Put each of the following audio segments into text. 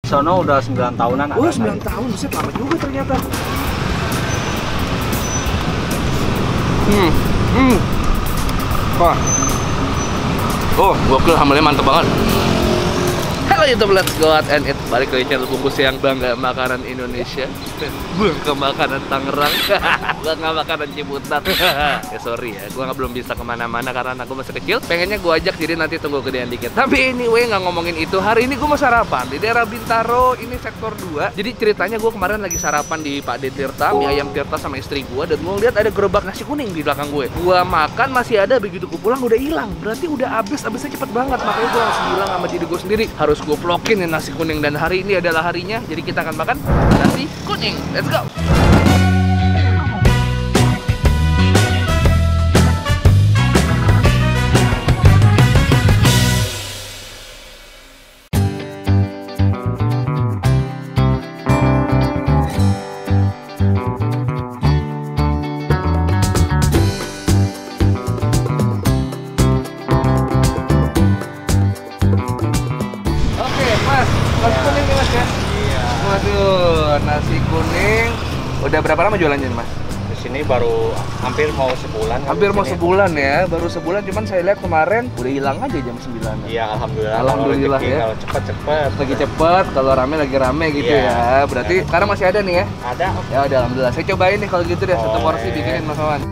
Sono udah 9 tahunan. Oh, 9 tahun, bisa lama juga ternyata. Wah. Oh, gokil, hamelnya mantep banget. Halo YouTube, let's go out and eat. Balik ke channel bungkus yang bangga makanan Indonesia, bangga makanan Tangerang, bangga makanan Ciputat. Ya sorry ya, gue belum bisa kemana-mana karena anak gue masih kecil. Pengennya gue ajak, jadi nanti tunggu gedean dikit. Tapi anyway, nggak ngomongin itu. Hari ini gue mau sarapan di daerah Bintaro, ini sektor 2. Jadi ceritanya gue kemarin lagi sarapan di Pak D Tirta, mie ayam Tirta sama istri gue. Dan gue lihat ada gerobak nasi kuning di belakang gue. Gue makan masih ada, begitu gue pulang udah hilang. Berarti udah habisnya cepet banget. Makanya gue langsung bilang sama diri gue sendiri, harus gue vlogin nih nasi kuning. Dan hari ini adalah harinya, jadi kita akan makan nasi kuning. Let's go! Nasi kuning nih mas ya? Iya. Waduh, nasi kuning. Udah berapa lama jualannya mas? Di sini baru hampir mau sebulan. Hampir mau sebulan ya, baru sebulan. Cuman saya lihat kemarin udah hilang aja jam 9. Iya, alhamdulillah. Alhamdulillah ya. Kalau cepet. Lagi cepet, kalau rame lagi rame gitu ya. Berarti sekarang masih ada nih ya? Ada. Ya udah, alhamdulillah. Saya cobain nih kalau gitu deh, satu porsi bikinin mas Wawan.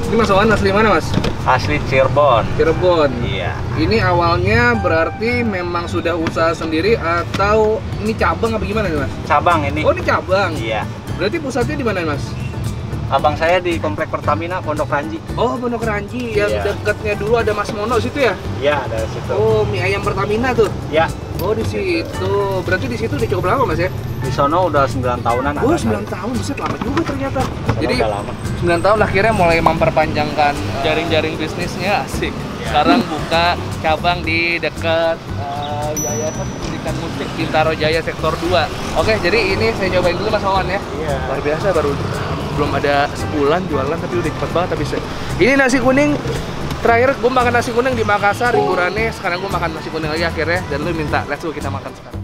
Ini mas Wawan asli mana mas? Asli Cirebon. Cirebon. Iya. Ini awalnya berarti memang sudah usaha sendiri atau ini cabang apa gimana nih mas? Cabang ini. Oh ini cabang. Iya. Berarti pusatnya di mana mas? Abang saya di Komplek Pertamina Pondok Ranji. Oh Pondok Ranji, yang Iya. dekatnya dulu ada Mas Mono situ ya? Iya, dari situ. Oh mie ayam Pertamina tuh? Ya. Oh di situ. Berarti di situ udah cukup lama mas ya? Di sono udah 9 tahunan. Oh 9 tahun, bisa lama juga ternyata. Jadi udah lama. 9 tahun akhirnya mulai memperpanjangkan jaring-jaring bisnisnya, asik. Sekarang buka cabang di dekat Yayasan Pendidikan Musik Bintaro Jaya Sektor 2. Oke, jadi ini saya cobain dulu Mas Wawan ya. Iya. Luar biasa, baru belum ada sebulan jualan tapi udah cepet banget habisnya. Ini nasi kuning. Terakhir gue makan nasi kuning di Makassar, hiburannya. Sekarang gue makan nasi kuning lagi akhirnya. Dan lu minta, let's go kita makan sekarang.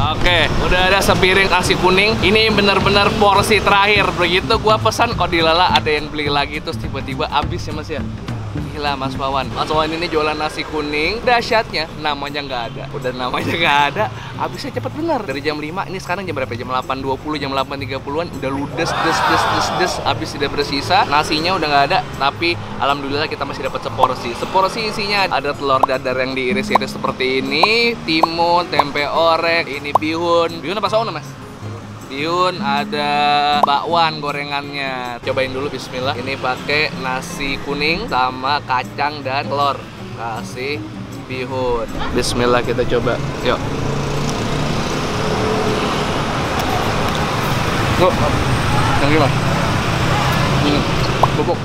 Oke, udah ada sepiring nasi kuning. Ini bener-bener porsi terakhir. Begitu gua pesan, kok dilala ada yang beli lagi. Terus tiba-tiba habis ya mas ya. Gila Mas Wawan. Mas Wawan ini jualan nasi kuning. Dahsyatnya namanya nggak ada. Udah namanya nggak ada, habisnya cepet bener. Dari jam 5, ini sekarang jam berapa? Jam 8.20, jam 8.30-an udah ludes, des. Habis tidak bersisa. Nasinya udah nggak ada. Tapi alhamdulillah kita masih dapat seporsi. Seporsi isinya ada telur dadar yang diiris-iris seperti ini, timun, tempe orek, ini bihun. Bihun apa saus mas? Bihun, ada bakwan gorengannya. Cobain dulu, bismillah. Ini pakai nasi kuning sama kacang dan telur. Kasih bihun. Bismillah, kita coba. Yuk. Tuh. Yang gimana? Bubuk.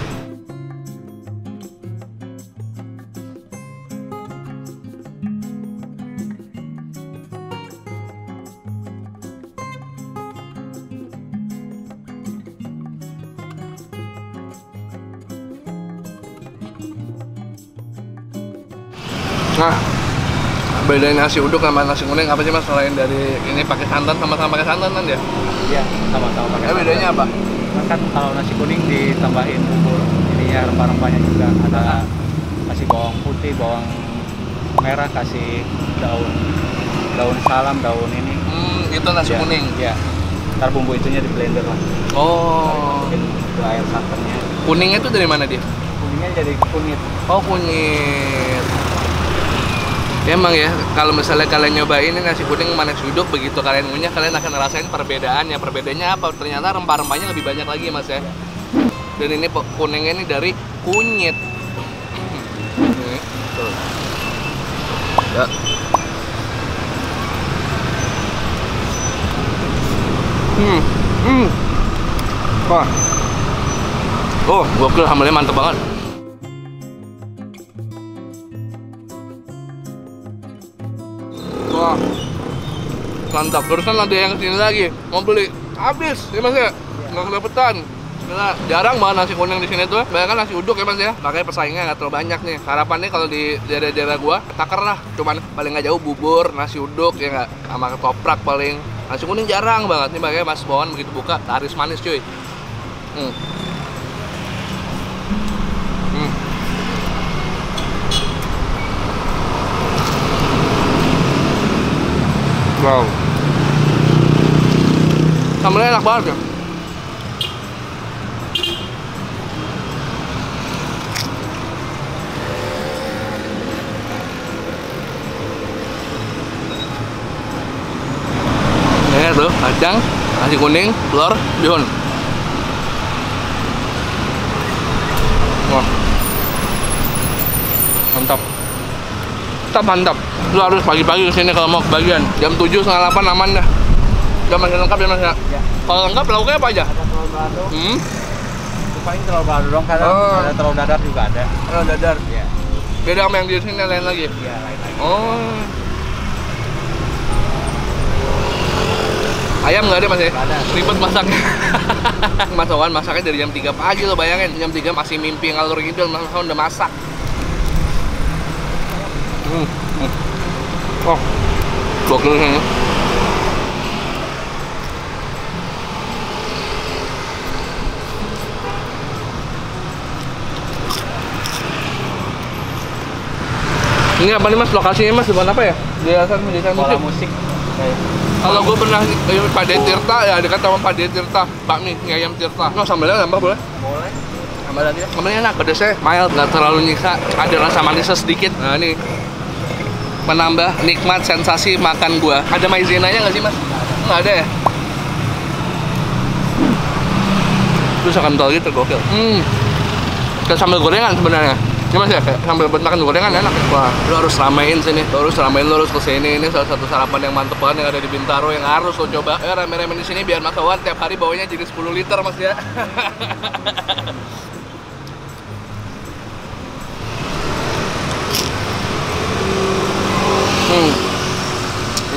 Nah, bedanya nasi uduk sama nasi kuning apa sih mas? Selain dari ini pakai santan, sama-sama pakai santan kan ya? Iya, sama-sama pakai. Bedanya apa? Kan kalau nasi kuning ditambahin bumbu ininya, rempah-rempahnya juga. Ada kasih bawang putih, bawang merah, kasih daun salam, daun ini. Itu nasi kuning. Iya. Ntar bumbu itunya di blender lah. Oh. Masukin ke air santannya. Kuningnya itu dari mana dia? Kuningnya jadi kunyit. Oh, kunyit. Emang ya, kalau misalnya kalian nyobain ini nasi kuning sama nasi uduk, begitu kalian ngunyah, kalian akan ngerasain perbedaannya. Perbedaannya apa? Ternyata rempah-rempahnya lebih banyak lagi mas ya. Dan ini kuningnya ini dari kunyit. Nih, tuh. Ya. Wah. Oh, gokil, hamelnya mantep banget. Wah, mantap. Barusan ada yang kesini lagi mau beli, habis ya mas ya, nggak kedapetan. Nah, jarang banget nasi kuning di sini tuh. Bayangkan nasi uduk ya mas ya. Makanya pesaingnya nggak terlalu banyak nih. Harapannya kalau di daerah-daerah gua takar lah. Cuman paling nggak jauh bubur, nasi uduk ya nggak, sama ketoprak paling. Nasi kuning jarang banget nih. Makanya Mas Wawan begitu buka laris manis cuy. Wow. Sambelnya enak banget ya. Ini tuh kacang, nasi kuning, telur, bihun. Wah, mantap. Tetap mantap. Lu harus pagi-pagi kesini kalau mau kebagian. Jam 7, setengah 8 aman dah. Udah masih lengkap ya mas ya? Ya. Kalau lengkap lauknya apa aja? Ada telur balado. Itu paling telur balado dong, kadang ada telur dadar juga ada. Telur dadar. Iya. Beda sama yang di sini lain lagi. Iya, lain lagi. Oh. Ayam nggak ada mas ya? Nggak ada. Ribet masaknya. Mas Wawan masaknya dari jam 3 pagi lo, bayangin. Jam 3 masih mimpi ngalur ngidul, Mas Wawan udah masak. Oh, gokil ini. Ini apa nih mas, lokasinya mas, depan apa ya? Di Yayasan Pola Musik. musik. Kalau gue pernah Pade Tirta ya, dekat sama Pade Tirta, bakmi, mie ayam Tirta. No, sambalnya nambah boleh? Boleh. Tambah lagi ya? Sambalnya enak, pedasnya mild, nggak terlalu nyiksa, ada rasa manisnya sedikit. Nah ini menambah nikmat sensasi makan gua. Ada maizenanya nggak sih mas? Nggak ada ya? Terus akan kental gitu, gokil. Kayak sambal gorengan sebenarnya. Ini mas ya, kayak sambal buat makan gorengan enak ya? Wah, lu harus ramein sini. Lu harus kesini. Ini salah satu sarapan yang mantep banget yang ada di Bintaro yang harus lo coba. Ya rame-rame di sini biar Mas Wawan tiap hari bawanya jadi 10 liter mas ya.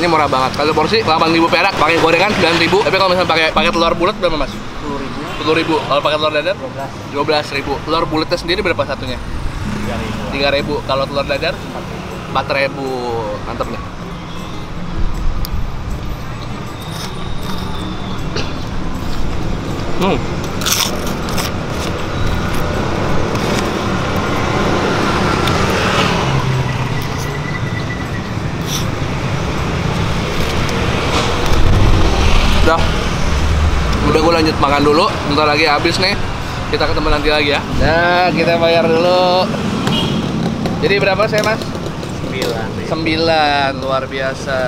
Ini murah banget. Kalau porsi 8.000 perak, pakai gorengan 9.000. Tapi kalau misalnya pakai telur bulat berapa mas? 10.000. 10.000. Kalau pakai telur dadar? 12. 12.000. Telur bulatnya sendiri berapa satunya? 3.000. Kalau telur dadar? 4.000. Mantap nih. Udah gue lanjut makan dulu, bentar lagi habis nih. Kita ketemu nanti lagi ya. Nah, kita bayar dulu. Jadi berapa saya mas? 9, luar biasa.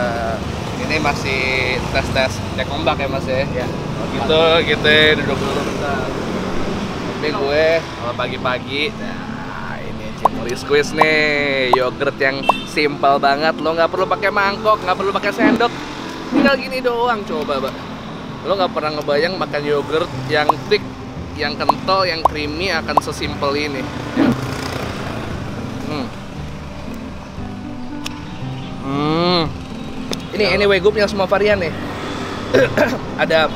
Ini masih tes cek ombak ya mas ya? Ya. Gitu, kita duduk dulu bentar. Ini gue kalau pagi-pagi, nah ini Cimori Squeeze nih, yogurt yang simpel banget. Lo nggak perlu pakai mangkok, nggak perlu pakai sendok, tinggal gini doang. Coba, Mbak. Lo nggak pernah ngebayang makan yogurt yang thick, yang kental, yang creamy akan sesimpel ini. Ya. Ini anyway, gue punya semua varian nih. Ada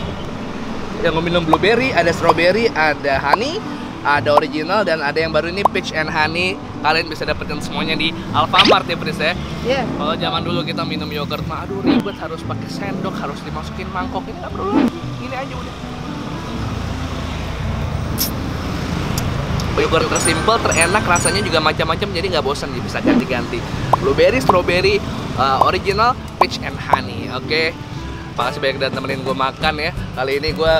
yang gue minum blueberry, ada strawberry, ada honey, ada original, dan ada yang baru ini peach and honey. Kalian bisa dapetin semuanya di Alfamart ya Pris ya. Iya. Kalau zaman dulu kita minum yogurt, mah aduh ribet, harus pakai sendok, harus dimasukin mangkok. Ini nggak perlu lagi, ini aja udah. Yogurt tersimpel, terenak, rasanya juga macam-macam, jadi nggak bosan, jadi bisa ganti-ganti. Blueberry, strawberry, original, peach and honey. Oke. Makasih banyak udah temenin gue makan ya. Kali ini gue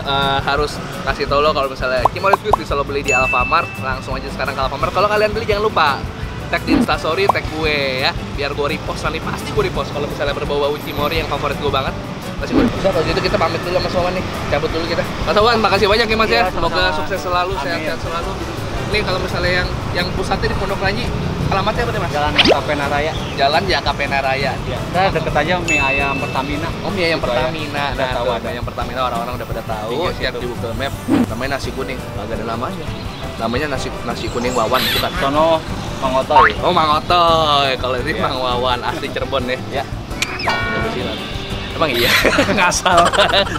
harus kasih tau lo kalau misalnya Cimori Squeeze bisa lo beli di Alfamart. Langsung aja sekarang ke Alfamart. Kalau kalian beli jangan lupa tag di Instastory, tag gue ya, biar gue repost nanti. Pasti gue repost kalau misalnya berbau-bau Cimori yang favorit gue banget. Pasti gue repost. Kalau gitu kita pamit dulu sama Mas Wawan nih. Cabut dulu kita. Mas Wawan, makasih banyak ya Mas ya. Semoga sukses selalu, sehat-sehat selalu. Nih kalau misalnya yang pusatnya di Pondok Ranji, alamatnya apa nih Mas? Jalan Jakapena Raya. Jalan Jakapena Raya. Ya. Kita deket aja mie ayam Pertamina. Oh, mie ayam Pertamina. Udah tahu ada. Mie ayam Pertamina orang-orang udah pada tahu. Iya, Siap gitu. di Google Map. Namanya nasi kuning. Agak ada namanya. Namanya nasi kuning Wawan, bukan? Sono Mang Otoy. Oh, Mang Otoy. Kalau ini Iya. Mang Wawan asli Cirebon ya. Ya. Jago silat. Emang iya? Ngasal.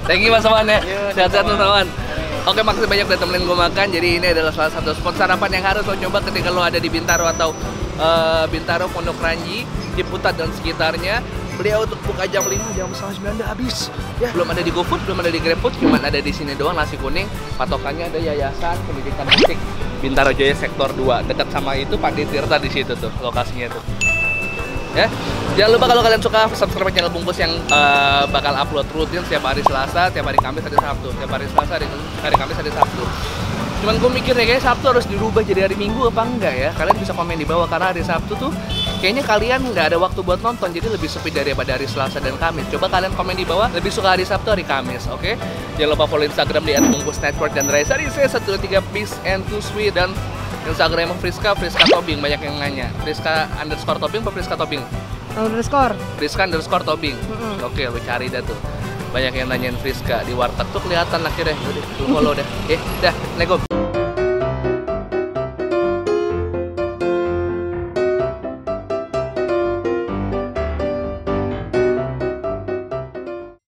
Thank you Mas Wawan ya. Sehat-sehat Mas Wawan. Oke, makasih banyak udah temenin gue makan. Jadi ini adalah salah satu spot sarapan yang harus lo coba ketika lo ada di Bintaro atau Bintaro, Pondok Ranji, Ciputat dan sekitarnya. Beliau untuk buka jam 5, jam 9 udah habis. Ya, belum ada di GoFood, belum ada di GrabFood, cuma ada di sini doang nasi kuning. Patokannya ada Yayasan Pendidikan Musik Bintaro Jaya Sektor 2. Dekat sama itu Pak Tirta di situ tuh lokasinya tuh. Ya, jangan lupa kalau kalian suka subscribe channel Bungkus yang bakal upload rutin setiap hari Selasa, setiap hari Kamis, hari Sabtu. Setiap hari Selasa, hari Kamis, hari Sabtu. Cuman gue mikir ya, kayaknya Sabtu harus dirubah jadi hari Minggu apa enggak ya? Kalian bisa komen di bawah, karena hari Sabtu tuh kayaknya kalian nggak ada waktu buat nonton, jadi lebih sepi daripada hari Selasa dan Kamis. Coba kalian komen di bawah, lebih suka hari Sabtu, hari Kamis, oke? Jangan lupa follow Instagram di @bungkusnetwork dan Raisa Rise 123 Peace and to Sweet, dan Instagram Friska Tobing. Banyak yang nanya, Friska _ Tobing apa Friska Tobing? Friska _ Tobing. Oke, lu cari dah tuh. Banyak yang nanyain Friska di warteg tuh kelihatan akhirnya. Udah, lu follow dah. Dah, Assalamualaikum.